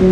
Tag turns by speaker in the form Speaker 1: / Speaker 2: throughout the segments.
Speaker 1: Hi,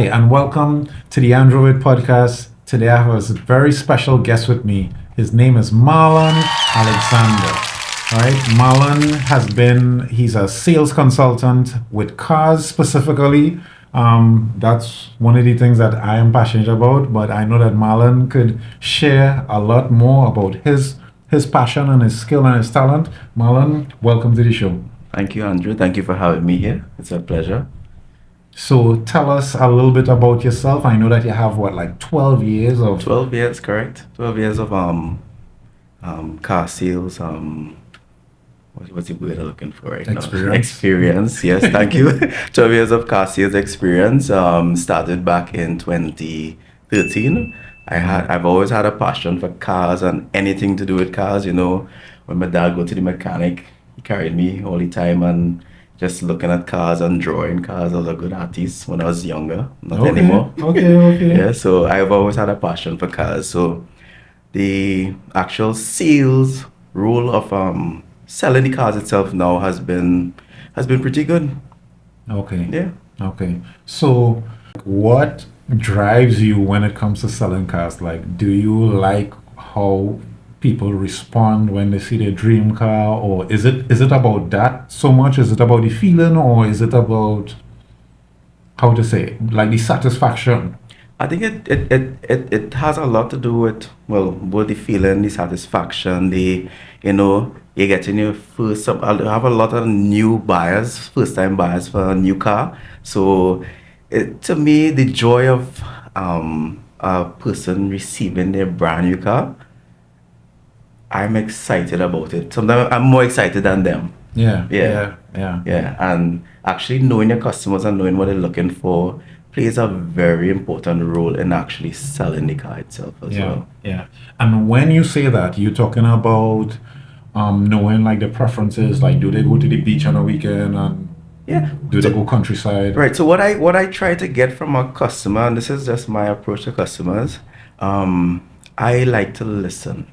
Speaker 1: and welcome to the Andrew Ovid Podcast. Today I have a very special guest with me. His name is Marlon Alexander. All right, he's a sales consultant with cars specifically. That's one of the things that I am passionate about, but I know that Marlon could share a lot more about his passion and his skill and his talent. Marlon, welcome to the show.
Speaker 2: Thank you, Andrew. Thank you for having me here. It's a pleasure.
Speaker 1: So tell us a little bit about yourself. I know that you have 12 years of
Speaker 2: 12 years, correct? 12 years of car sales, what's the word I'm looking for right now? Experience, yes, thank you. 12 years of car sales experience. Started back in 2013. I've always had a passion for cars and anything to do with cars. You know, when my dad go to the mechanic, he carried me all the time and just looking at cars and drawing cars. I was a good artist when I was younger, not anymore.
Speaker 1: Okay.
Speaker 2: Yeah, so I've always had a passion for cars. So the actual sales role of selling the cars itself now has been pretty good.
Speaker 1: Okay.
Speaker 2: Yeah.
Speaker 1: Okay. So what drives you when it comes to selling cars? Like, do you like how people respond when they see their dream car, or is it about that so much? Is it about the feeling, or is it about, how to say it, like the satisfaction?
Speaker 2: I think it has a lot to do with, well, both the feeling, the satisfaction, you're getting your first, I have a lot of new buyers, first time buyers for a new car. So to me, the joy of a person receiving their brand new car, I'm excited about it. Sometimes I'm more excited than them.
Speaker 1: Yeah.
Speaker 2: And actually knowing your customers and knowing what they're looking for plays a very important role in actually selling the car itself as well.
Speaker 1: Yeah. And when you say that, you're talking about knowing like the preferences, like do they go to the beach on a weekend, and do they go countryside?
Speaker 2: Right. So what I try to get from a customer, and this is just my approach to customers, I like to listen.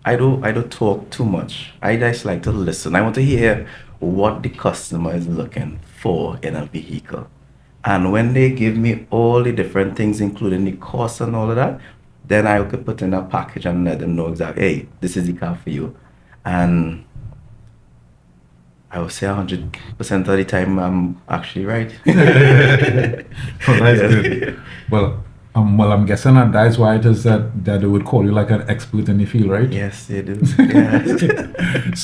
Speaker 2: I don't talk too much. I just like to listen. I want to hear what the customer is looking for in a vehicle. And when they give me all the different things, including the cost and all of that, then I could put in a package and let them know exactly, hey, this is the car for you. And I would say 100% of the time I'm actually right.
Speaker 1: Oh, that's good. Well, I'm guessing that is why it is that they would call you like an expert in the field, right?
Speaker 2: Yes, they do. Yes.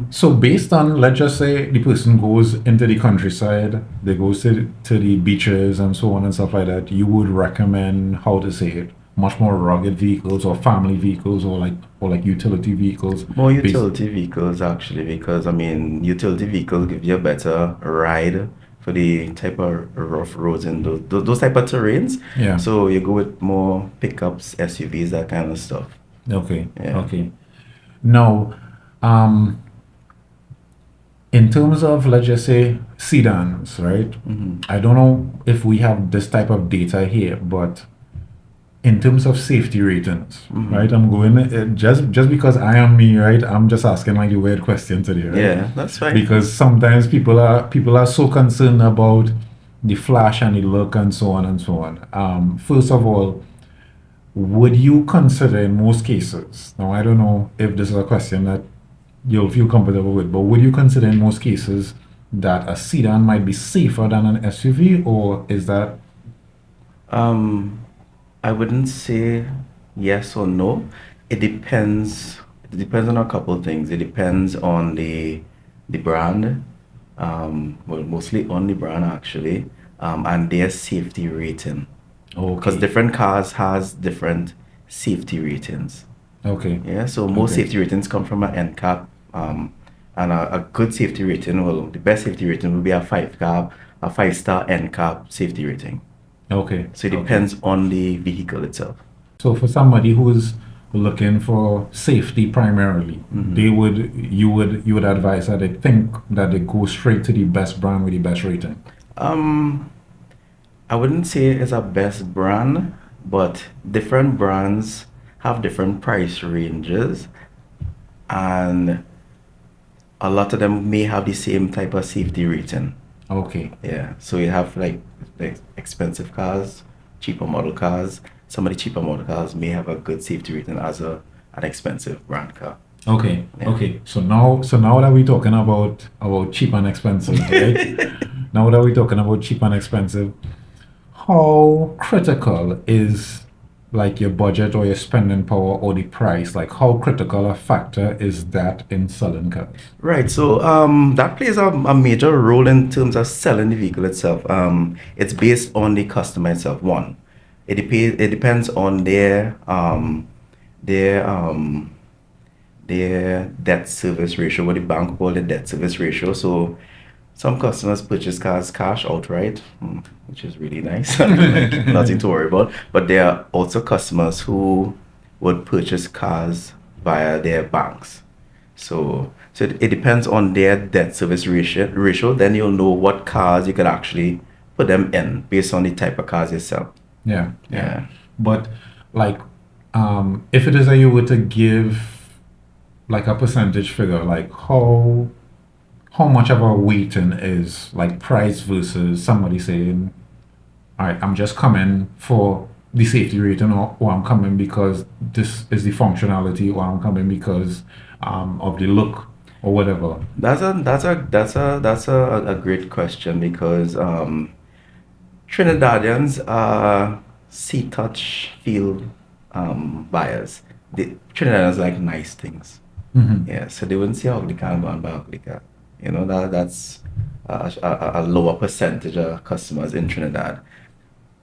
Speaker 1: So based on, let's just say the person goes into the countryside, they go to the beaches and so on and stuff like that, you would recommend, how to say it, much more rugged vehicles or family vehicles or like utility vehicles?
Speaker 2: More utility vehicles actually, because utility vehicles give you a better ride for the type of rough roads and those type of terrains.
Speaker 1: Yeah.
Speaker 2: So you go with more pickups, SUVs, that kind of stuff.
Speaker 1: Okay.
Speaker 2: Yeah.
Speaker 1: Okay. Now, in terms of, let's just say, sedans, right?
Speaker 2: Mm-hmm.
Speaker 1: I don't know if we have this type of data here, but in terms of safety ratings,
Speaker 2: Mm-hmm.
Speaker 1: right? I'm going just because I am me, right? I'm just asking like the weird question today, right?
Speaker 2: Yeah, that's right.
Speaker 1: Because sometimes people are so concerned about the flash and the look and so on and so on. First of all, would you consider in most cases, now I don't know if this is a question that you'll feel comfortable with, but would you consider in most cases that a sedan might be safer than an SUV, or is that?
Speaker 2: I wouldn't say yes or no. It depends. It depends on a couple of things. It depends on the brand. Well, mostly on the brand actually, and their safety rating. Because
Speaker 1: Okay.
Speaker 2: different cars has different safety ratings.
Speaker 1: Okay.
Speaker 2: Yeah, so most
Speaker 1: Okay.
Speaker 2: safety ratings come from an NCAP, and a good safety rating, well, the best safety rating would be a 5-star NCAP safety rating.
Speaker 1: Okay.
Speaker 2: So it
Speaker 1: Okay.
Speaker 2: depends on the vehicle itself.
Speaker 1: So for somebody who is looking for safety primarily,
Speaker 2: Mhm.
Speaker 1: you would advise that they think that they go straight to the best brand with the best rating.
Speaker 2: Um, I wouldn't say it's a best brand, but different brands have different price ranges, and a lot of them may have the same type of safety rating.
Speaker 1: Okay.
Speaker 2: Yeah, so you have like expensive cars, cheaper model cars. Some of the cheaper model cars may have a good safety rating as an expensive brand car.
Speaker 1: Okay.
Speaker 2: Yeah.
Speaker 1: Okay. So now that we're talking about cheap and expensive, right? Now that we're talking about cheap and expensive, how critical is like your budget or your spending power or the price? Like how critical a factor is that in selling cars?
Speaker 2: Right, so that plays a major role in terms of selling the vehicle itself. It's based on the customer itself. One, it depends on their their debt service ratio, what the bank call the debt service ratio. So some customers purchase cars cash outright, which is really nice. Like, nothing to worry about. But there are also customers who would purchase cars via their banks. So it depends on their debt service ratio. Then you'll know what cars you could actually put them in based on the type of cars you sell.
Speaker 1: Yeah, yeah.
Speaker 2: Yeah.
Speaker 1: But like, if it is that you were to give like a percentage figure, like how much of a weighting is like price versus somebody saying, all right, I'm just coming for the safety rating, or I'm coming because this is the functionality, or I'm coming because of the look or whatever.
Speaker 2: That's a great question because Trinidadians are see, touch, feel buyers. Trinidadians like nice things.
Speaker 1: Hmm.
Speaker 2: Yeah, so they wouldn't see a ugly car and go and buy a ugly car. You know, that's a lower percentage of customers in Trinidad.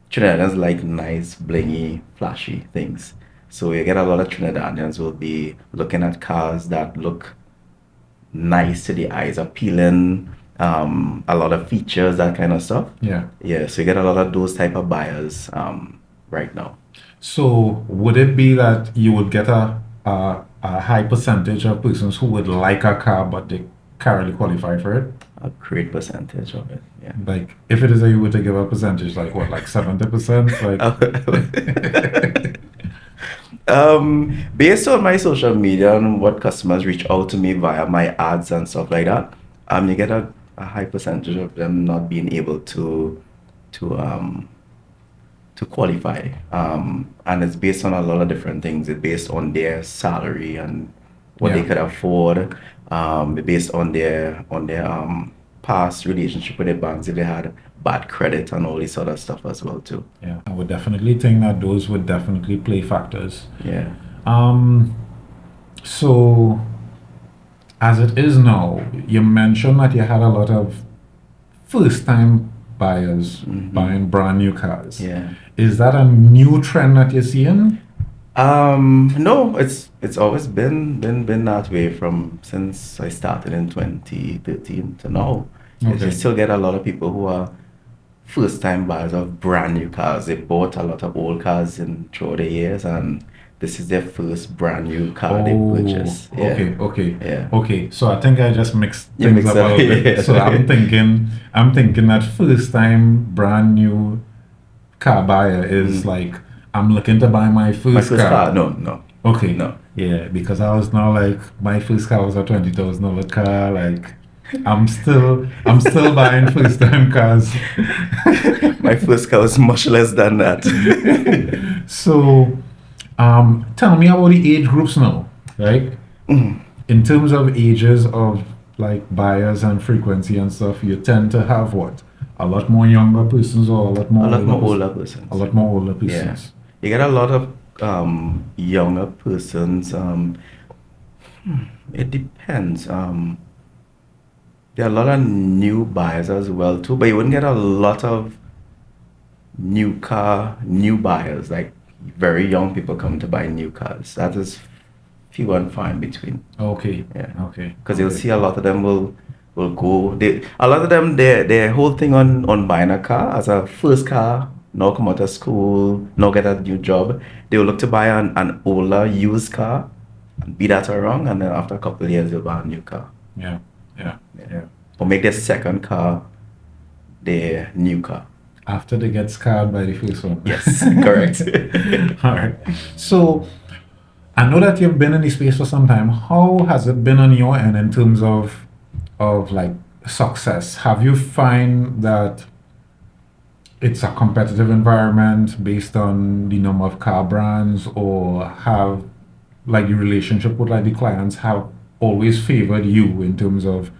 Speaker 2: Trinidadians like nice, blingy, flashy things. So you get a lot of Trinidadians will be looking at cars that look nice to the eyes, appealing, a lot of features, that kind of stuff.
Speaker 1: Yeah.
Speaker 2: Yeah, so you get a lot of those type of buyers right now.
Speaker 1: So would it be that you would get a high percentage of persons who would like a car but they can't really qualify for it?
Speaker 2: A great percentage of it, yeah.
Speaker 1: Like if it is that you were to give a percentage, like what, like 70%? Like
Speaker 2: Based on my social media and what customers reach out to me via my ads and stuff like that, you get a high percentage of them not being able to um to qualify. And it's based on a lot of different things. It's based on their salary and what they
Speaker 1: Yeah.
Speaker 2: could afford. Based on their past relationship with their banks, if they had bad credit and all this other stuff as well too.
Speaker 1: Yeah, I would definitely think that those would definitely play factors.
Speaker 2: Yeah.
Speaker 1: Um, so as it is now, you mentioned that you had a lot of first-time buyers buying brand new cars.
Speaker 2: Yeah.
Speaker 1: Is that a new trend that you're seeing?
Speaker 2: No, it's always been that way from since I started in 2013 to now.
Speaker 1: Okay.
Speaker 2: You still get a lot of people who are first time buyers of brand new cars. They bought a lot of old cars in throughout the years, and this is their first brand new car they purchased. Yeah.
Speaker 1: Okay.
Speaker 2: Yeah.
Speaker 1: Okay, so I think I just mixed
Speaker 2: You
Speaker 1: things
Speaker 2: mixed
Speaker 1: up a
Speaker 2: up,
Speaker 1: little bit.
Speaker 2: yeah.
Speaker 1: So I'm thinking that first time brand new car buyer is like, I'm looking to buy my
Speaker 2: My
Speaker 1: first
Speaker 2: first
Speaker 1: car.
Speaker 2: car, no.
Speaker 1: Okay.
Speaker 2: No.
Speaker 1: Yeah, because I was now like, my first car was a $20,000 car. Like, I'm still buying first time cars.
Speaker 2: My first car was much less than that.
Speaker 1: So, tell me about the age groups now, right? In terms of ages of like buyers and frequency and stuff, you tend to have what? A lot more younger persons or a lot more
Speaker 2: A lot more
Speaker 1: persons?
Speaker 2: older persons.
Speaker 1: A lot more older
Speaker 2: Yeah.
Speaker 1: persons.
Speaker 2: You get a lot of younger persons. It depends. There are a lot of new buyers as well too, but you wouldn't get a lot of new buyers, like very young people coming to buy new cars. That is few and far in between.
Speaker 1: Okay.
Speaker 2: Yeah.
Speaker 1: Okay.
Speaker 2: Because you'll
Speaker 1: Okay.
Speaker 2: see a lot of them will go. A lot of them their whole thing on buying a car as a first car now come out of school, now get a new job, they will look to buy an older used car and be that around, and then after a couple of years they'll buy a new car.
Speaker 1: Yeah. Yeah. Yeah.
Speaker 2: Or make their second car their new car.
Speaker 1: After they get scarred by the first one.
Speaker 2: Yes, correct.
Speaker 1: All right. So I know that you've been in the space for some time. How has it been on your end in terms of like success? Have you find that it's a competitive environment based on the number of car brands, or have like the relationship with like the clients have always favored you in terms of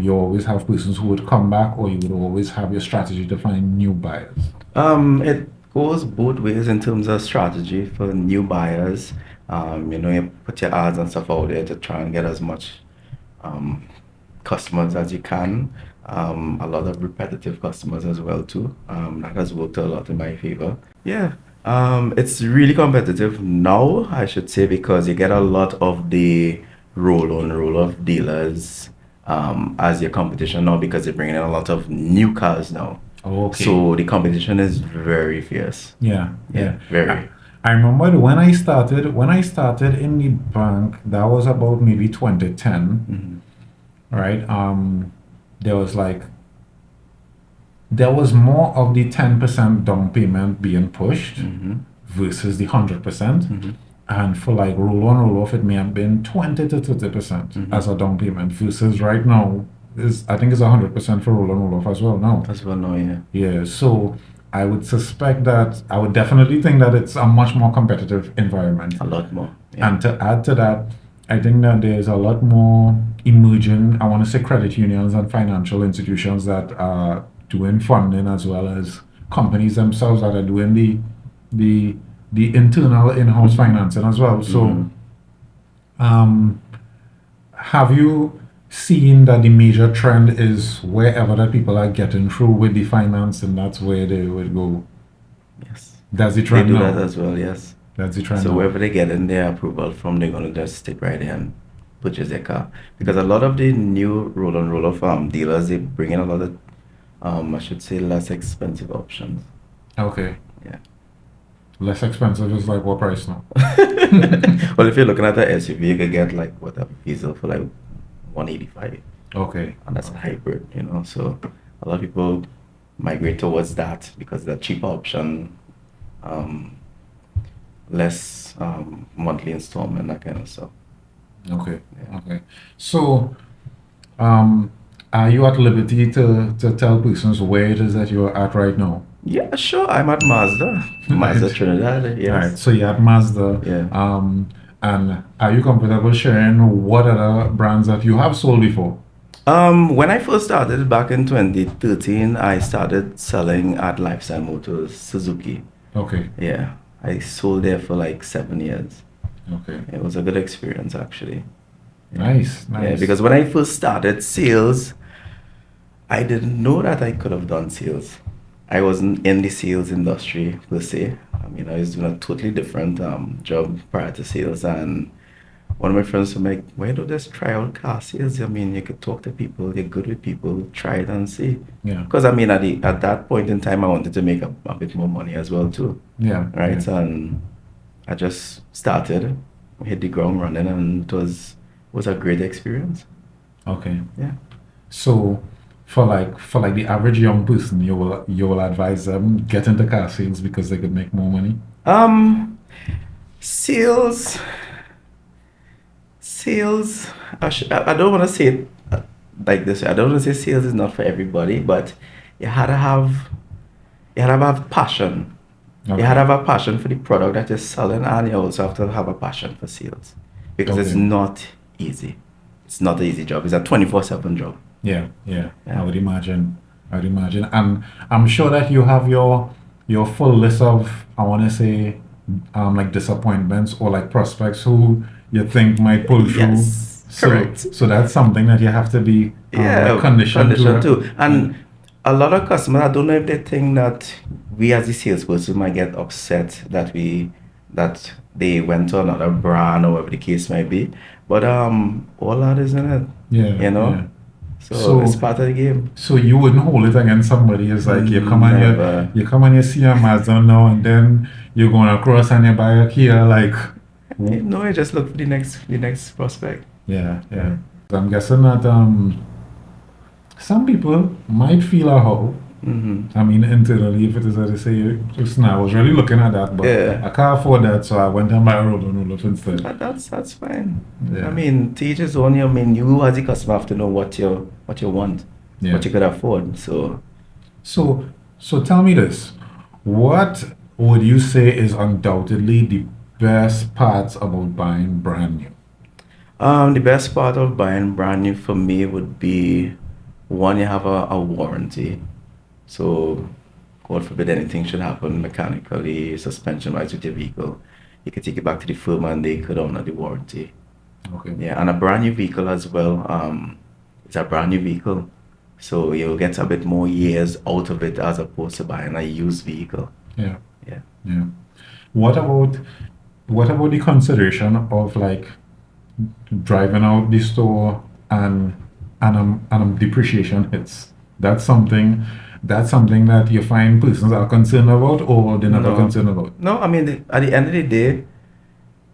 Speaker 1: you always have persons who would come back, or you would always have your strategy to find new buyers?
Speaker 2: It goes both ways in terms of strategy for new buyers. You put your ads and stuff out there to try and get as much customers as you can. A lot of repetitive customers as well too. That has worked a lot in my favor. Yeah. It's really competitive now, I should say, because you get a lot of the roll-on-roll-off dealers as your competition now, because they're bringing in a lot of new cars now.
Speaker 1: Okay.
Speaker 2: So the competition is very fierce.
Speaker 1: Yeah.
Speaker 2: Very.
Speaker 1: I remember when I started in the bank, that was about maybe 2010, right? There was more of the 10% down payment being pushed versus the 100%. And for like roll on, roll off, it may have been 20 to 30% as a down payment versus right now I think it's 100% for roll on, roll off as well now.
Speaker 2: As well now, yeah.
Speaker 1: Yeah, so I would definitely think that it's a much more competitive environment.
Speaker 2: A lot more. Yeah.
Speaker 1: And to add to that, I think that there's a lot more emerging, I want to say, credit unions and financial institutions that are doing funding, as well as companies themselves that are doing the internal in-house financing as well. So have you seen that the major trend is wherever that people are getting through with the finance, and that's where they would go?
Speaker 2: Yes.
Speaker 1: That's the trend
Speaker 2: They do
Speaker 1: now.
Speaker 2: that as well, yes.
Speaker 1: That's the trend
Speaker 2: So
Speaker 1: now.
Speaker 2: wherever they get in their approval from, they're going to just stick right there and purchase their car. Because a lot of the new roll-on, roll-off dealers, they bring in a lot of, I should say, less expensive options.
Speaker 1: Okay.
Speaker 2: Yeah.
Speaker 1: Less expensive is like what price now?
Speaker 2: Well, if you're looking at the SUV, you could get like a diesel for like 185.
Speaker 1: Okay.
Speaker 2: And that's a hybrid, so a lot of people migrate towards that because the cheaper option, less monthly installment, that kind of stuff.
Speaker 1: Okay. So are you at liberty to tell persons where it is that you're at right now?
Speaker 2: Yeah, sure. I'm at Mazda Trinidad. Yes.
Speaker 1: All right. So you're at Mazda.
Speaker 2: Yeah.
Speaker 1: And are you comfortable sharing what other brands that you have sold before?
Speaker 2: When I first started back in 2013, I started selling at Lifestyle Motors, Suzuki.
Speaker 1: Okay.
Speaker 2: Yeah. I sold there for like 7 years.
Speaker 1: Okay.
Speaker 2: It was a good experience, actually.
Speaker 1: Nice.
Speaker 2: Yeah, because when I first started sales, I didn't know that I could have done sales. I wasn't in the sales industry per se. I was doing a totally different job prior to sales, and one of my friends was like, why don't you just try out car sales? You could talk to people, you're good with people, try it and see.
Speaker 1: Yeah.
Speaker 2: Because at that point in time, I wanted to make a bit more money as well too.
Speaker 1: Yeah.
Speaker 2: Right.
Speaker 1: Yeah.
Speaker 2: And I just started, hit the ground running, and it was a great experience.
Speaker 1: Okay.
Speaker 2: Yeah.
Speaker 1: So for like the average young person, you will advise them get into car sales because they could make more money?
Speaker 2: Sales, I don't want to say it like this. I don't want to say sales is not for everybody, but you had to have passion.
Speaker 1: Okay.
Speaker 2: You had to have a passion for the product that you're selling, and you also have to have a passion for sales, because it's not easy. It's not an easy job. It's a 24/7 job.
Speaker 1: Yeah. I would imagine. And I'm sure that you have your full list of, I want to say, like disappointments or like prospects who you think might pull through.
Speaker 2: Yes, correct.
Speaker 1: So that's something that you have to be conditioned
Speaker 2: to. And a lot of customers, I don't know if they think that we as a salesperson might get upset that they went to another brand or whatever the case might be. But all that is in it.
Speaker 1: Yeah.
Speaker 2: So it's part of the game.
Speaker 1: So you wouldn't hold it against somebody. It's like you come on
Speaker 2: Never.
Speaker 1: you come on you see a Mazda now and then you're going across and you buy a Kia like
Speaker 2: No, I just look for the next prospect.
Speaker 1: yeah. I'm guessing that some people might feel a how. I mean, internally, if it is as they say, listen, I was really looking at that, but
Speaker 2: Yeah.
Speaker 1: I can't afford that, so I went and buy a roll on Olaf instead.
Speaker 2: That's fine.
Speaker 1: Yeah.
Speaker 2: I mean, to each his own. I mean, you as a customer have to know what you want,
Speaker 1: Yeah.
Speaker 2: what you could afford. So
Speaker 1: So tell me this. What would you say is undoubtedly the best parts about buying brand new?
Speaker 2: the best part of buying brand new for me would be one, you have a warranty. So, God forbid anything should happen mechanically, suspension wise with your vehicle, you can take it back to the firm and they could honor the warranty.
Speaker 1: Okay.
Speaker 2: Yeah, and a brand new vehicle as well. It's a brand new vehicle, so you'll get a bit more years out of it as opposed to buying a used vehicle.
Speaker 1: Yeah.
Speaker 2: Yeah.
Speaker 1: What about the consideration of like driving out the store and depreciation hits? That's something that you find persons are concerned about or they're never concerned about.
Speaker 2: No, I mean, at the end of the day,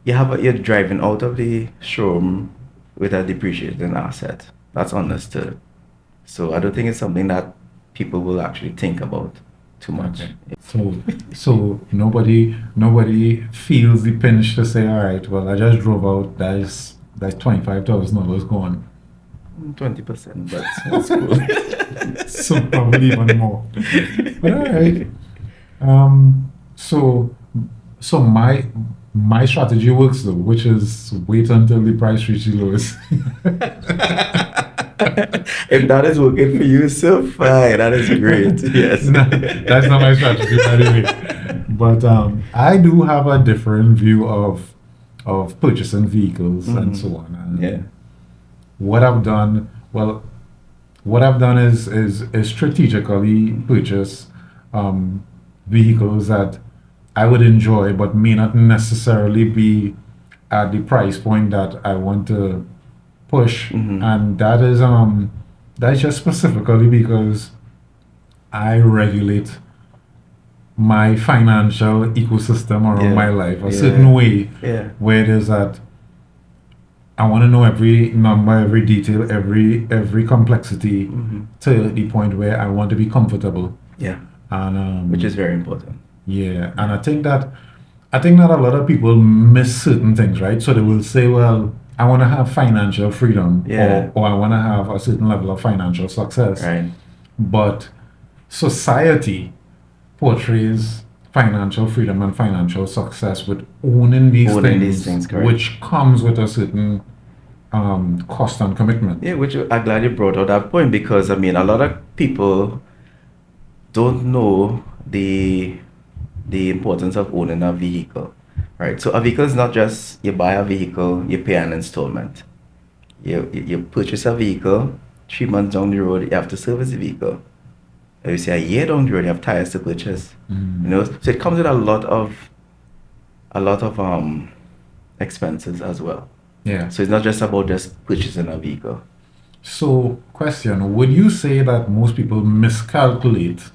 Speaker 2: you're driving out of the showroom with a depreciating asset. That's understood. So I don't think it's something that people will actually think about too much.
Speaker 1: Okay. So nobody feels the pinch to say, all right, well, I just drove out. That's $25,000 gone.
Speaker 2: 20%, but that's cool.
Speaker 1: So probably even more. But all right. So my strategy works though, which is wait until the price reaches the lowest.
Speaker 2: If that is working for you, so fine. That is great. Yes.
Speaker 1: No, that's not my strategy, by the way. But I do have a different view of purchasing vehicles and so on. And
Speaker 2: Yeah.
Speaker 1: what I've done is strategically purchase vehicles that I would enjoy, but may not necessarily be at the price point that I want to push, and that's just specifically because I regulate my financial ecosystem around my life a certain way, where it is that I want to know every number, every detail, every complexity to the point where I want to be comfortable.
Speaker 2: Yeah.
Speaker 1: And
Speaker 2: which is very important.
Speaker 1: Yeah, and I think that a lot of people miss certain things, right? So they will say, well, I want to have financial freedom, or I want to have a certain level of financial success.
Speaker 2: Right.
Speaker 1: But society portrays financial freedom and financial success with owning these things,
Speaker 2: correct.
Speaker 1: which comes with a certain cost and commitment.
Speaker 2: Yeah, which I'm glad you brought out that point, because I mean, a lot of people don't know the importance of owning a vehicle, right? So a vehicle is not just you buy a vehicle, you pay an installment. You purchase a vehicle, 3 months down the road, you have to service the vehicle. You say a year down the road, you have tires to purchase. You know, so it comes with a lot of expenses as well.
Speaker 1: Yeah.
Speaker 2: So it's not just about just purchasing a vehicle.
Speaker 1: So, question: would you say that most people miscalculate,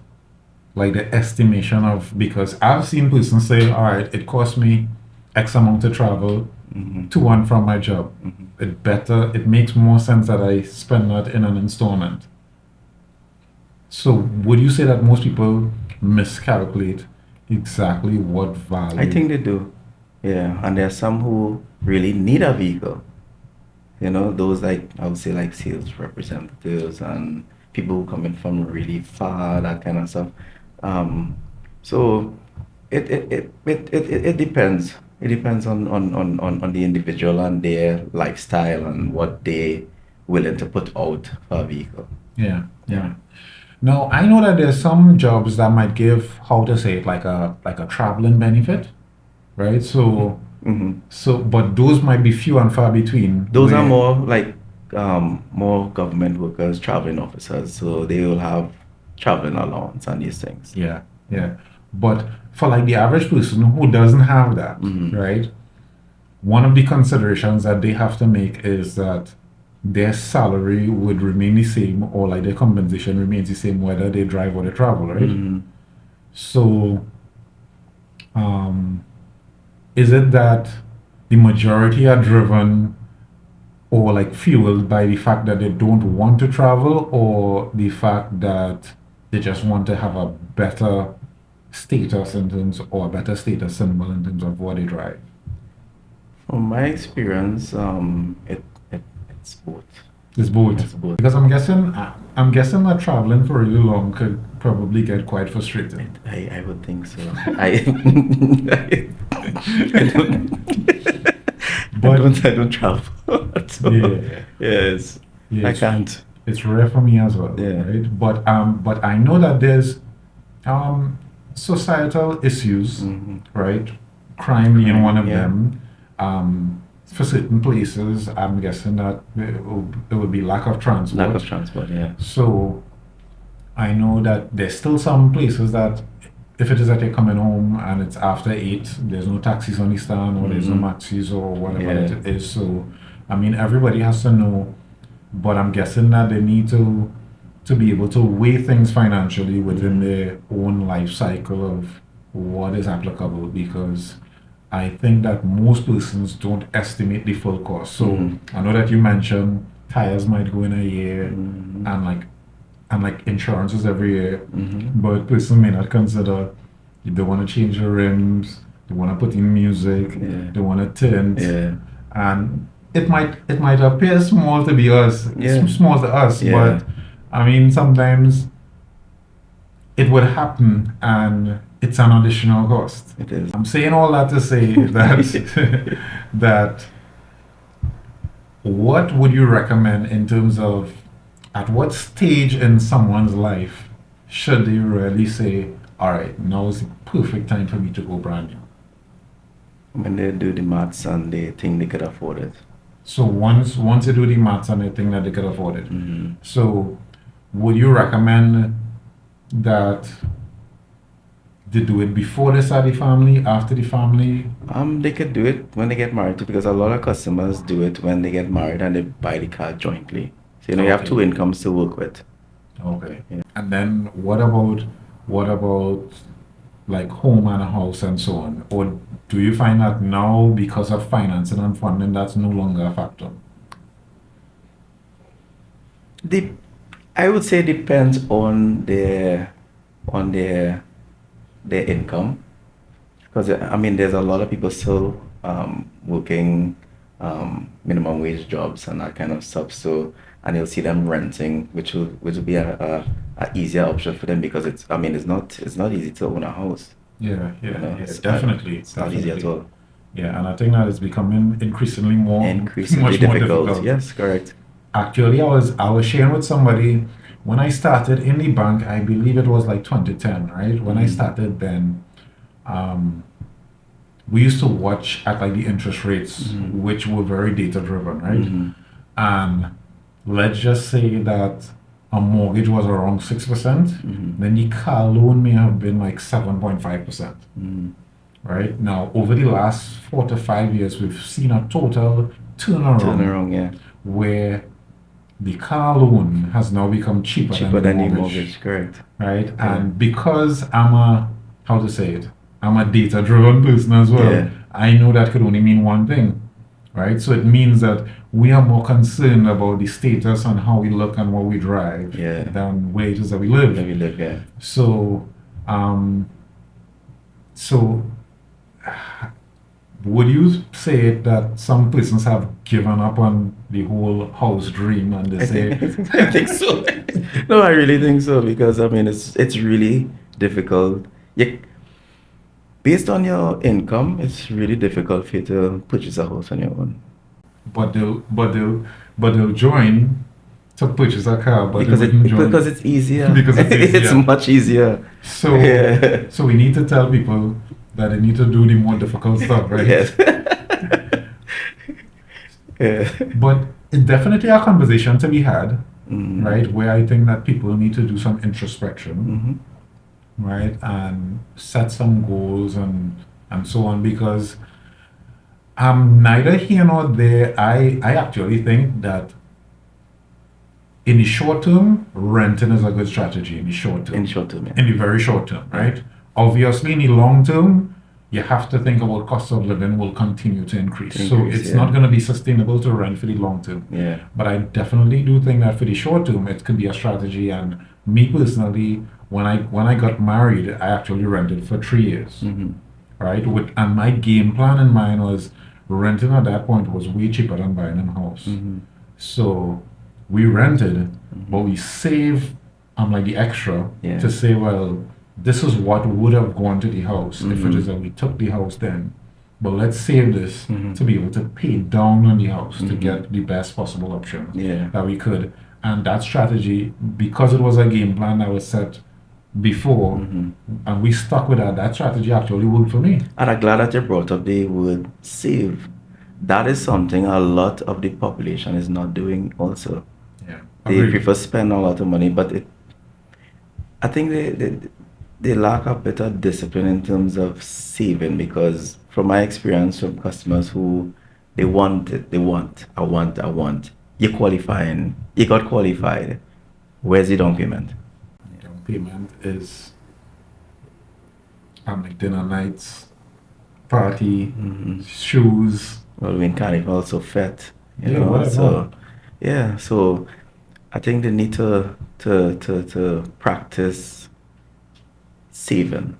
Speaker 1: like the estimation of, because I've seen persons say, all right, it cost me X amount to travel to and from my job. It makes more sense that I spend that in an installment. So would you say that most people miscalculate exactly what value?
Speaker 2: I think they do. Yeah, and there are some who really need a vehicle. You know, those I would say like sales representatives and people who come in from really far, that kind of stuff. So it depends. It depends on the individual and their lifestyle and what they willing to put out for a vehicle.
Speaker 1: Yeah. Now I know that there's some jobs that might give, how to say it, like a traveling benefit, right? So but those might be few and far between.
Speaker 2: Those are more like more government workers, traveling officers, so they will have traveling allowance and these things.
Speaker 1: Yeah. But for like the average person who doesn't have that, right? One of the considerations that they have to make is that their salary would remain the same, or like their compensation remains the same whether they drive or they travel, right? So, um, is it that the majority are driven or like fueled by the fact that they don't want to travel, or the fact that they just want to have a better status in terms, or a better status symbol in terms of what they drive?
Speaker 2: From my experience, it's both.
Speaker 1: It's both.
Speaker 2: It's both.
Speaker 1: Because I'm guessing that traveling for really long could probably get quite frustrating.
Speaker 2: I would think so. I I don't travel. So,
Speaker 1: Yeah.
Speaker 2: yes,
Speaker 1: Yeah,
Speaker 2: I can't.
Speaker 1: it's rare for me as well,
Speaker 2: Yeah.
Speaker 1: right? But I know that there's societal issues, right? Crime being one of
Speaker 2: Yeah.
Speaker 1: them. For certain places, I'm guessing that it would be lack of transport.
Speaker 2: Lack of transport, yeah.
Speaker 1: So I know that there's still some places that if it is that you're coming home and it's after 8, there's no taxis on the stand, or there's no maxis or whatever
Speaker 2: Yeah.
Speaker 1: it is. So I mean, everybody has to know, but I'm guessing that they need to be able to weigh things financially within their own life cycle of what is applicable, because I think that most persons don't estimate the full cost. So I know that you mentioned tires might go in a year, and like insurances every year, but person may not consider if they want to change the rims, they want to put in music, they want to tint,
Speaker 2: Yeah.
Speaker 1: and it might appear small to be us,
Speaker 2: Yeah.
Speaker 1: small to us,
Speaker 2: Yeah.
Speaker 1: but I mean sometimes it would happen, and it's an additional cost.
Speaker 2: It is.
Speaker 1: I'm saying all that to say that that what would you recommend in terms of at what stage in someone's life should they really say, all right, now is the perfect time for me to go brand new?
Speaker 2: When they do the maths and they think they could afford it.
Speaker 1: So once they do the maths and they think that they could afford it, so would you recommend that they do it before they start the family, after the family?
Speaker 2: They could do it when they get married too, because a lot of customers do it when they get married and they buy the car jointly. So you have
Speaker 1: Okay.
Speaker 2: 2 incomes to work with.
Speaker 1: Okay.
Speaker 2: Yeah.
Speaker 1: And then what about like home and a house and so on? Or do you find that now because of financing and funding that's no longer a factor?
Speaker 2: I would say depends on their income, because I mean there's a lot of people still working minimum wage jobs and that kind of stuff. So, and you'll see them renting, which will be a easier option for them, because it's not easy to own a house.
Speaker 1: Yeah,
Speaker 2: You know,
Speaker 1: yeah, definitely.
Speaker 2: It's not easy at all.
Speaker 1: Yeah, and I think that it's becoming increasingly
Speaker 2: Increasingly
Speaker 1: much more
Speaker 2: difficult.
Speaker 1: difficult.
Speaker 2: Yes, correct.
Speaker 1: Actually, I was sharing with somebody when I started in the bank. I believe it was like 2010, right? When I started, then we used to watch at like the interest rates, which were very data driven, right? And let's just say that a mortgage was around 6%, then the car loan may have been like 7.5%. Right now, over the last 4 to 5 years, we've seen a total turnaround
Speaker 2: Yeah.
Speaker 1: where the car loan has now become cheaper
Speaker 2: Cheaper
Speaker 1: than
Speaker 2: than
Speaker 1: the
Speaker 2: the
Speaker 1: mortgage,
Speaker 2: mortgage, correct.
Speaker 1: right?
Speaker 2: Yeah.
Speaker 1: And because how to say it, I'm a data-driven person as well.
Speaker 2: Yeah.
Speaker 1: I know that could only mean one thing, right? So it means that we are more concerned about the status and how we look and what we drive
Speaker 2: Yeah.
Speaker 1: than where it is that we live.
Speaker 2: Where we live, yeah.
Speaker 1: So, so would you say that some persons have given up on the whole house dream and they say,
Speaker 2: I think so. No, I really think so, because I mean it's really difficult. Based on your income, it's really difficult for you to purchase a house on your own.
Speaker 1: but they'll join to purchase a car, but
Speaker 2: Because
Speaker 1: they wouldn't join
Speaker 2: because it's easier.
Speaker 1: Because it's
Speaker 2: It's
Speaker 1: easier.
Speaker 2: much easier.
Speaker 1: So,
Speaker 2: Yeah.
Speaker 1: so we need to tell people that they need to do the more difficult stuff, right?
Speaker 2: Yes. Yeah.
Speaker 1: But it's definitely a conversation to be had,
Speaker 2: Mhm.
Speaker 1: right? Where I think that people need to do some introspection,
Speaker 2: Mhm.
Speaker 1: right? And set some goals and so on, because neither here nor there. I actually think that in the short term, renting is a good strategy in the short term.
Speaker 2: In short term, yeah.
Speaker 1: In the very short term, right? Obviously, in the long term, you have to think about cost of living will continue to increase. So it's not going to be sustainable to rent for the long term.
Speaker 2: Yeah.
Speaker 1: But I definitely do think that for the short term, it could be a strategy. And me personally, when I got married, I actually rented for 3 years, right? And my game plan in mind was renting at that point was way cheaper than buying a house. So we rented, but we saved like the extra to say, well, this is what would have gone to the house if it is that we took the house then. But let's save this to be able to pay down on the house to get the best possible option that we could. And that strategy, because it was a game plan that was set before, and we stuck with that strategy actually worked for me.
Speaker 2: And I'm glad that you brought up the word save. That is something a lot of the population is not doing also.
Speaker 1: Yeah.
Speaker 2: They prefer spend a lot of money, but I think they lack a bit of discipline in terms of saving, because from my experience from customers who I want. You're qualifying, you got qualified. Where's the down payment?
Speaker 1: Down payment is like dinner nights, party, shoes.
Speaker 2: Well, in Carnival, so fete, you
Speaker 1: Yeah,
Speaker 2: know.
Speaker 1: whatever.
Speaker 2: So yeah, so I think they need to practice saving.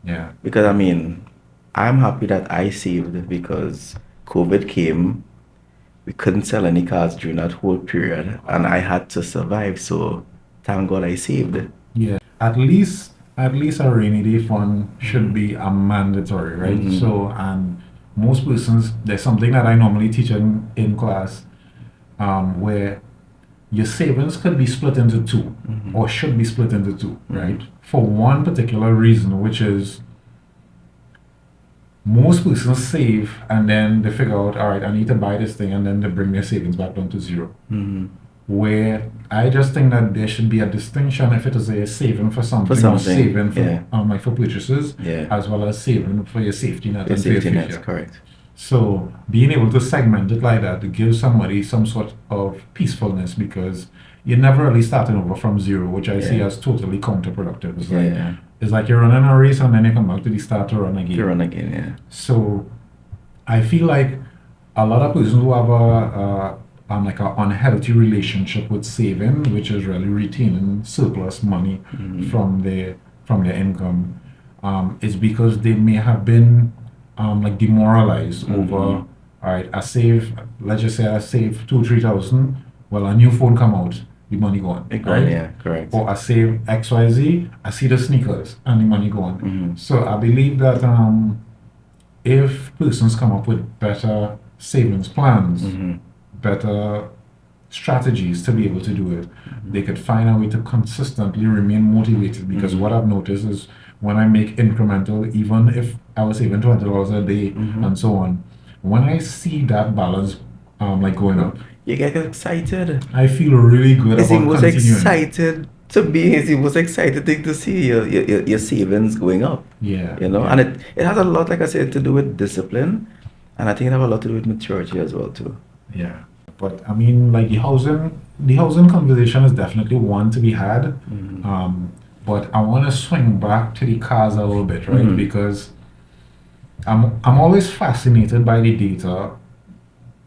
Speaker 1: Yeah.
Speaker 2: Because I mean, I'm happy that I saved, because COVID came, we couldn't sell any cars during that whole period, and I had to survive. So thank God I saved.
Speaker 1: Yeah. At least a rainy day fund should be a mandatory, right? So, and most persons, there's something that I normally teach in class, where your savings could be split into two, or should be split into two, right? For one particular reason, which is most persons save and then they figure out, all right, I need to buy this thing, and then they bring their savings back down to zero. Where I just think that there should be a distinction if it is a saving for something, or saving for like for purchases, as well as saving for your safety net and for your future.
Speaker 2: Correct.
Speaker 1: So being able to segment it like that to give somebody some sort of peacefulness, because you're never really starting over from zero, which I see as totally counterproductive. It's like you're running a race and then you come back to the start to run again.
Speaker 2: You run again, yeah.
Speaker 1: So I feel like a lot of persons who have like an unhealthy relationship with saving, which is really retaining surplus money from their income, is because they may have been like demoralized over, all right, let's just say I save 2,000-3,000, well, a new phone come out, the money gone, right?
Speaker 2: Yeah, correct.
Speaker 1: Or I save XYZ, I see the sneakers and the money gone. So I believe that if persons come up with better savings plans, better strategies to be able to do it, they could find a way to consistently remain motivated. Because what I've noticed is when I make incremental, even if I was saving $20 a day and so on, when I see that balance like going up,
Speaker 2: you get excited.
Speaker 1: I feel really good
Speaker 2: It's
Speaker 1: about
Speaker 2: the most
Speaker 1: continuing.
Speaker 2: excited to be. It's the most excited thing to see your savings going up.
Speaker 1: Yeah.
Speaker 2: You know, and it has a lot, like I said, to do with discipline, and I think it has a lot to do with maturity as well too.
Speaker 1: Yeah. But I mean, like the housing conversation is definitely one to be had. But I want to swing back to the cars a little bit, right? Because I'm always fascinated by the data,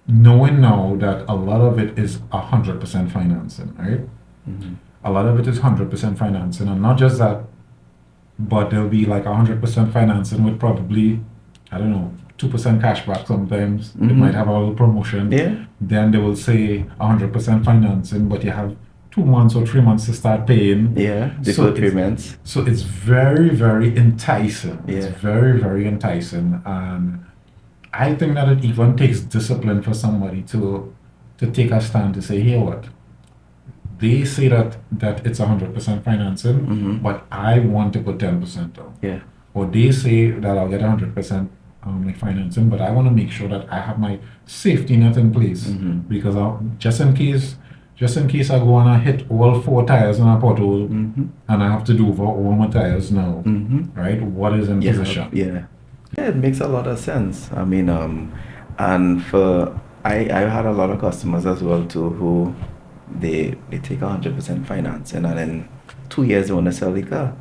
Speaker 1: knowing now that a lot of it is 100% financing, right? A lot of it is 100% financing, and not just that, but there'll be like 100% financing with probably, I don't know, 2% cashback sometimes. They might have a little promotion.
Speaker 2: Yeah.
Speaker 1: Then they will say 100% financing, but you have 2 months or 3 months to start paying.
Speaker 2: Yeah, deferred payments.
Speaker 1: So it's very, very enticing.
Speaker 2: Yeah.
Speaker 1: It's very, very enticing. And I think that it even takes discipline for somebody to take a stand to say, hey, what? They say that it's 100% financing, but I want to put 10% down.
Speaker 2: Yeah.
Speaker 1: Or they say that I'll get 100% like financing, but I want to make sure that I have my safety net in place, because just in case I go and I hit all 4 tires in a pothole, and I have to do over all my tires now, right? What is in position?
Speaker 2: Yeah, it makes a lot of sense. I mean, and I had a lot of customers as well too who they take 100% financing, and then 2 years they want to sell the car.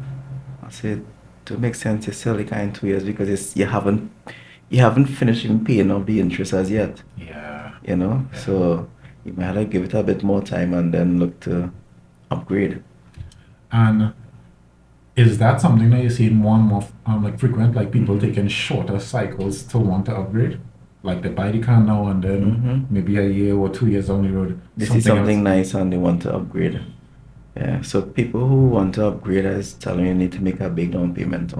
Speaker 2: I said, to make sense, you sell the car in 2 years because you haven't finished even paying off the interest as yet.
Speaker 1: Yeah.
Speaker 2: Yeah. So you might have to give it a bit more time and then look to upgrade.
Speaker 1: And is that something that you see more and more like frequent, like people
Speaker 2: Mm-hmm.
Speaker 1: taking shorter cycles to want to upgrade? Like they buy the car now and then
Speaker 2: Mm-hmm.
Speaker 1: maybe a year or 2 years down the road,
Speaker 2: They see something
Speaker 1: else.
Speaker 2: nice and they want to upgrade. Yeah, so people who want to upgrade, I was telling you, need to make a big down payment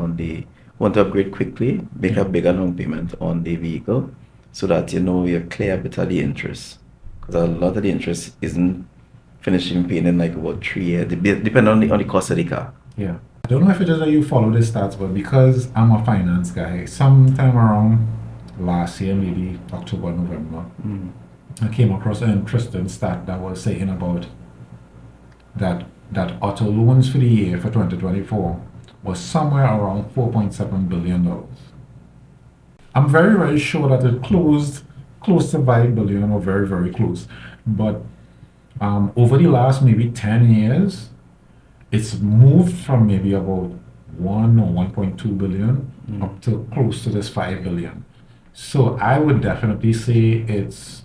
Speaker 2: want to upgrade quickly, make a bigger down payment on the vehicle so that you're clear a bit of the interest. Because a lot of the interest isn't finishing paying in like about 3 years, depending on the cost of the car.
Speaker 1: Yeah. I don't know if it is that you follow the stats, but because I'm a finance guy, sometime around last year, maybe October, November, I came across an interesting stat that was saying about that auto loans for the year for 2024 was somewhere around $4.7 billion. I'm very, very sure that it closed close to 5 billion or very, very close. But over the last maybe 10 years, it's moved from maybe about 1 or 1.2 billion up to close to this 5 billion. So I would definitely say it's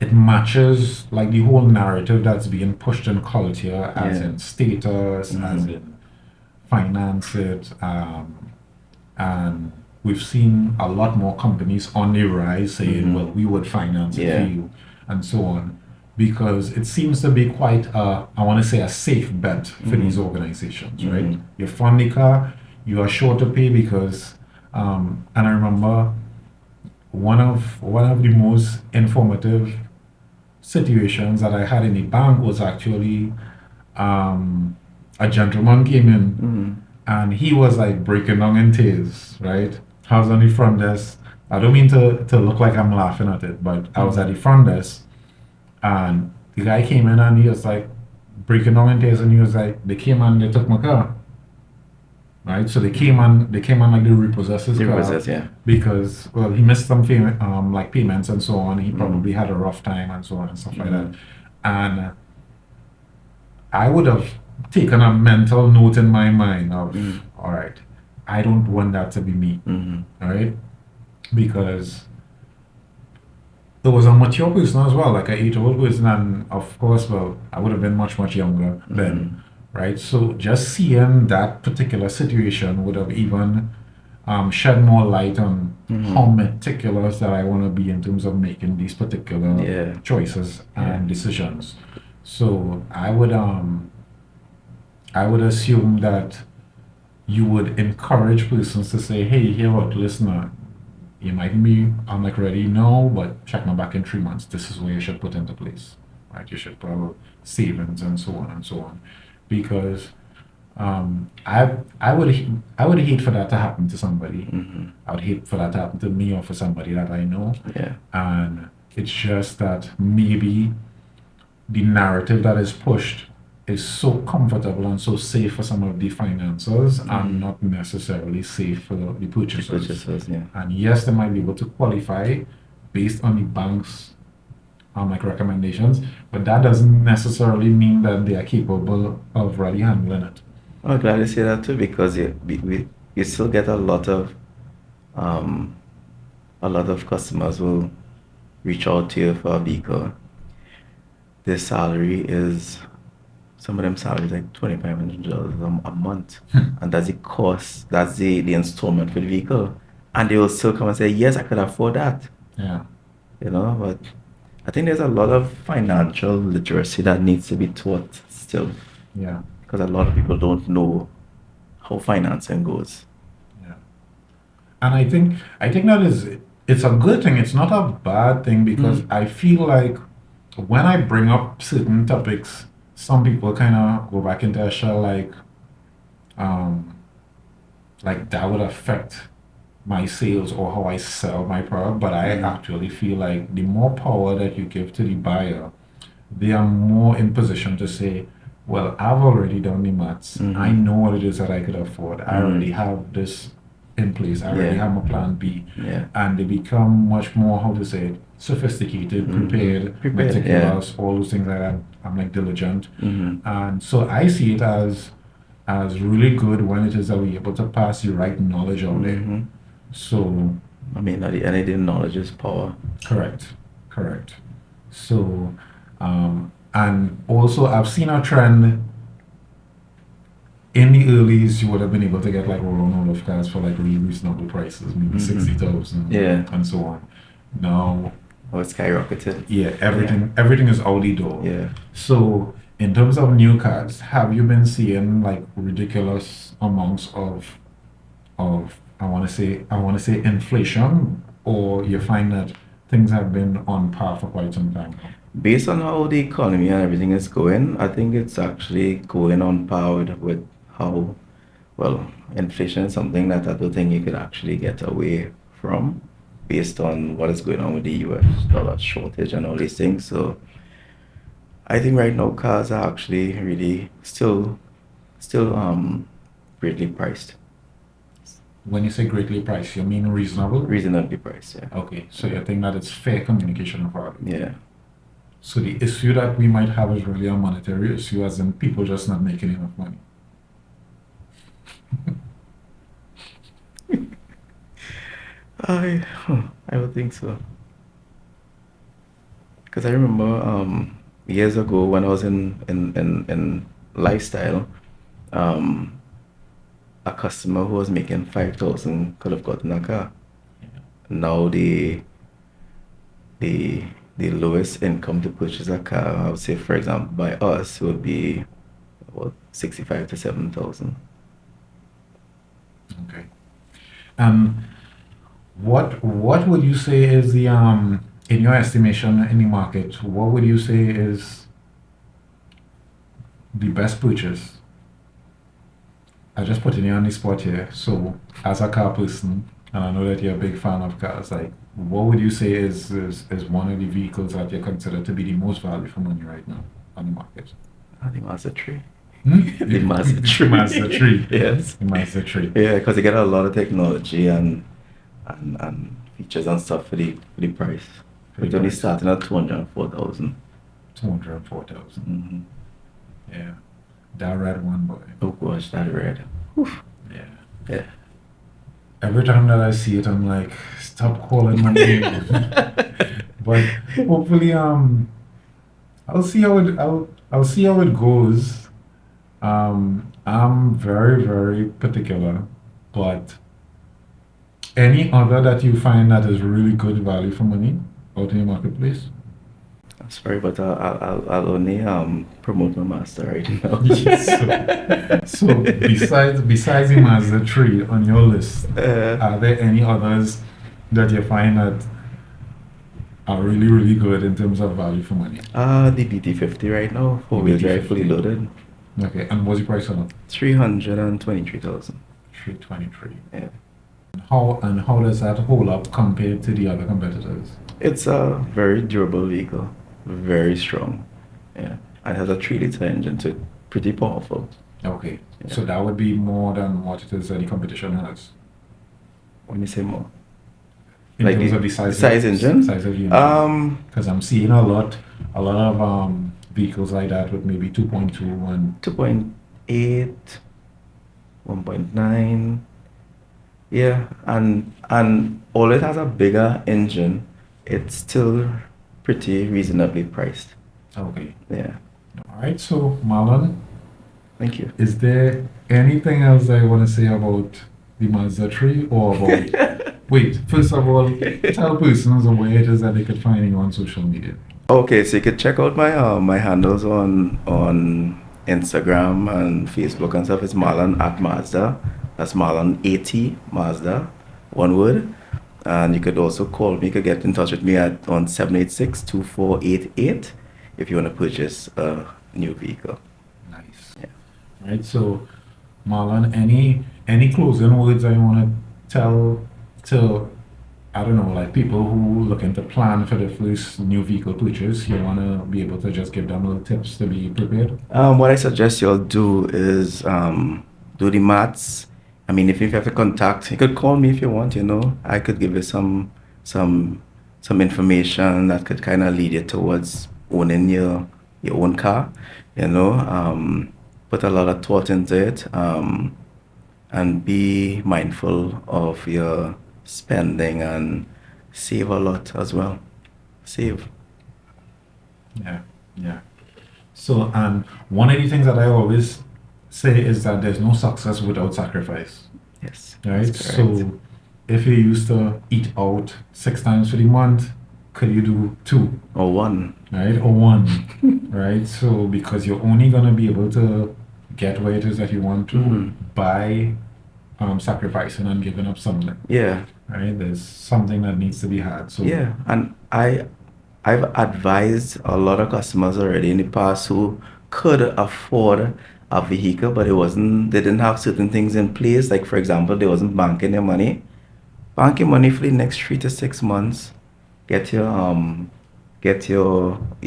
Speaker 1: it matches like the whole narrative that's being pushed in culture, as in status, as in finance it, and we've seen a lot more companies on the rise saying, well, we would finance it for you, and so on, because it seems to be quite I want to say a safe bet for these organizations, right? You fund the car, you are sure to pay because and I remember one of the most informative situations that I had in the bank was actually a gentleman came in and he was like breaking down in tears, right? I was on the front desk. I don't mean to look like I'm laughing at it, but I was at the front desk and the guy came in and he was like breaking down in tears and he was like, they came and they took my car. Right, so they came on like the repossessors car because well he missed some like payments and so on. He probably had a rough time and so on and stuff like that. And I would have taken a mental note in my mind of all right, I don't want that to be me. All right, because there was a mature person as well, like an 8-year-old person, and of course, well, I would have been much younger then. Right, so just seeing that particular situation would have even shed more light on how meticulous that I want to be in terms of making these particular choices and decisions. So I would assume that you would encourage persons to say, hey, here what, listener, you might be I'm like ready now, but check my back in 3 months. This is what you should put into place. Right, you should put out savings and so on and so on. Because I would hate for that to happen to somebody. I would hate for that to happen to me or for somebody that I know. And it's just that maybe the narrative that is pushed is so comfortable and so safe for some of the financiers and not necessarily safe for the purchasers. And yes, they might be able to qualify based on the bank's like recommendations, but that doesn't necessarily mean that they are capable of really handling it.
Speaker 2: I'm glad you say that too, because you still get a lot of customers will reach out to you for a vehicle. Their salary is some of them salaries like $2,500 a month, and that's the cost, that's the installment for the vehicle, and they will still come and say, yes, I could afford that. But I think there's a lot of financial literacy that needs to be taught still. Because a lot of people don't know how financing goes.
Speaker 1: And I think that it's a good thing. It's not a bad thing because I feel like when I bring up certain topics, some people kind of go back into a shell like that would affect my sales or how I sell my product, but I actually feel like the more power that you give to the buyer, they are more in position to say, well, I've already done the maths. I know what it is that I could afford. I already have this in place. I already
Speaker 2: Yeah.
Speaker 1: have my plan B.
Speaker 2: Yeah.
Speaker 1: And they become much more, how to say it, sophisticated, prepared,
Speaker 2: Prepared,
Speaker 1: meticulous, all those things like that. I'm like diligent.
Speaker 2: Mm-hmm.
Speaker 1: And so I see it as really good when it is that we're able to pass the right knowledge out there.
Speaker 2: Mm-hmm.
Speaker 1: So
Speaker 2: I mean, at the end of the day, knowledge is power.
Speaker 1: correct. So and also I've seen a trend in the earlys. You would have been able to get like around all of cars for like really reasonable prices, maybe 60,000
Speaker 2: Yeah.
Speaker 1: and so on. Now,
Speaker 2: Oh, it's skyrocketed.
Speaker 1: yeah, everything is out the door.
Speaker 2: Yeah.
Speaker 1: So in terms of new cars, have you been seeing like ridiculous amounts of I want to say inflation, or you find that things have been on par for quite some time now?
Speaker 2: Based on how the economy and everything is going, I think it's actually going on par with how, well, inflation is something that I don't think you could actually get away from based on what is going on with the US dollar shortage and all these things. So I think right now cars are actually really still greatly priced.
Speaker 1: When you say greatly priced, you mean reasonable?
Speaker 2: Reasonably priced, yeah.
Speaker 1: Okay, so you think that it's fair communication of value.
Speaker 2: Yeah.
Speaker 1: So the issue that we might have is really a monetary issue, as in people just not making enough money.
Speaker 2: I would think so. Because I remember years ago when I was in lifestyle, a customer who was making 5,000 could have gotten a car. Now the lowest income to purchase a car, I would say, for example, by us would be about 65 to 7,000.
Speaker 1: Okay. What would you say is the in your estimation in the market, what would you say is the best purchase? I just putting you on the spot here. So as a car person, and I know that you're a big fan of cars, like what would you say is one of the vehicles that you consider to be the most value for money right now on the market?
Speaker 2: The Mazda 3.
Speaker 1: The
Speaker 2: Mazda 3.
Speaker 1: The Mazda 3.
Speaker 2: Yes.
Speaker 1: The Mazda 3.
Speaker 2: Yeah, because they get a lot of technology and features and stuff for the price.
Speaker 1: For the
Speaker 2: It's only
Speaker 1: price.
Speaker 2: starting at 204,000.
Speaker 1: 204,000.
Speaker 2: Mm-hmm.
Speaker 1: Yeah. That red one, boy.
Speaker 2: Oh gosh, that red.
Speaker 1: Yeah.
Speaker 2: Yeah.
Speaker 1: Every time that I see it, I'm like, stop calling my name. But hopefully, I'll see how it goes. I'm very, very particular, but any other that you find that is really good value for money out in the marketplace?
Speaker 2: I'm sorry, but I'll only promote my Mazda right now.
Speaker 1: So besides the Mazda 3 on your list,
Speaker 2: Uh,
Speaker 1: are there any others that you find that are really, really good in terms of value for money?
Speaker 2: the BT50 right now, four-wheel drive, fully
Speaker 1: BT50.
Speaker 2: loaded,
Speaker 1: Okay, and what's the price on it?
Speaker 2: 323,000.
Speaker 1: 323.
Speaker 2: Yeah.
Speaker 1: How does that hold up compared to the other competitors?
Speaker 2: It's a very durable vehicle, very strong. Yeah, and has a 3-liter engine, so it's pretty powerful.
Speaker 1: Okay,
Speaker 2: Yeah.
Speaker 1: so that would be more than what it is that the competition has.
Speaker 2: When you say more,
Speaker 1: In
Speaker 2: like
Speaker 1: terms
Speaker 2: the
Speaker 1: of the size
Speaker 2: engine.
Speaker 1: size of the engine. Because I'm seeing a lot of vehicles like that with maybe 2.2 and
Speaker 2: 2.8, 1.9. Yeah, and although it has a bigger engine, it's still pretty reasonably priced.
Speaker 1: okay.
Speaker 2: Yeah.
Speaker 1: All right, so Marlon,
Speaker 2: Thank you.
Speaker 1: is there anything else that you want to say about the Mazda 3 or about... Wait, first of all, tell persons where it is that they could find you on social media.
Speaker 2: Okay, so you could check out my handles on Instagram and Facebook and stuff. It's Marlon at Mazda. That's Marlon AT Mazda, one word. And you could also call me. You could get in touch with me on 786-2488 if you want to purchase a new vehicle.
Speaker 1: Nice.
Speaker 2: Yeah.
Speaker 1: Right, so Marlon, any closing words that you want to tell to, I don't know, like people who looking to plan for their first new vehicle purchase? You want to be able to just give them little tips to be prepared?
Speaker 2: What I suggest y'all do is do the maths I mean, if you have a contact, you could call me if you want. I could give you some information that could kind of lead you towards owning your own car. Put a lot of thought into it, and be mindful of your spending and save a lot as well. Save.
Speaker 1: Yeah, yeah. So, and one of the things that I always say is that there's no success without sacrifice,
Speaker 2: Yes,
Speaker 1: right?
Speaker 2: that's correct.
Speaker 1: So, if you used to eat out 6 times for the month, could you do two,
Speaker 2: Or one.
Speaker 1: right? Or one, right? So, because you're only gonna be able to get what it is that you want to
Speaker 2: Mhm.
Speaker 1: by sacrificing and giving up something,
Speaker 2: Yeah.
Speaker 1: right? There's something that needs to be had. So,
Speaker 2: Yeah, and I've advised a lot of customers already in the past who could afford a vehicle, but they didn't have certain things in place. Like for example, they wasn't banking their money. Bank your money for the next 3 to 6 months. Get your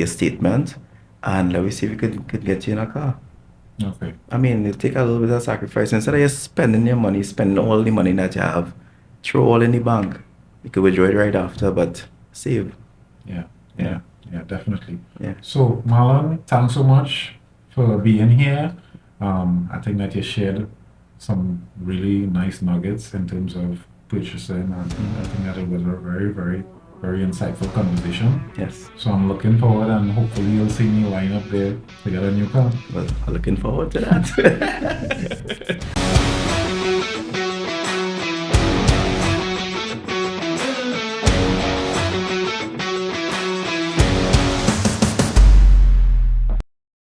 Speaker 2: statement, and let me see if we could get you in a car.
Speaker 1: okay.
Speaker 2: I mean, it take a little bit of sacrifice. Instead of just spending your money, spending all the money that you have, throw all in the bank. You could withdraw it right after, but save.
Speaker 1: Yeah,
Speaker 2: Yeah.
Speaker 1: yeah, yeah, definitely.
Speaker 2: Yeah.
Speaker 1: So, Marlon, thanks so much for being here. I think that you shared some really nice nuggets in terms of purchasing, and I think that it was a very, very, very insightful conversation.
Speaker 2: Yes.
Speaker 1: So I'm looking forward, and hopefully you'll see me line up there to get a new car.
Speaker 2: Well, I'm looking forward to that.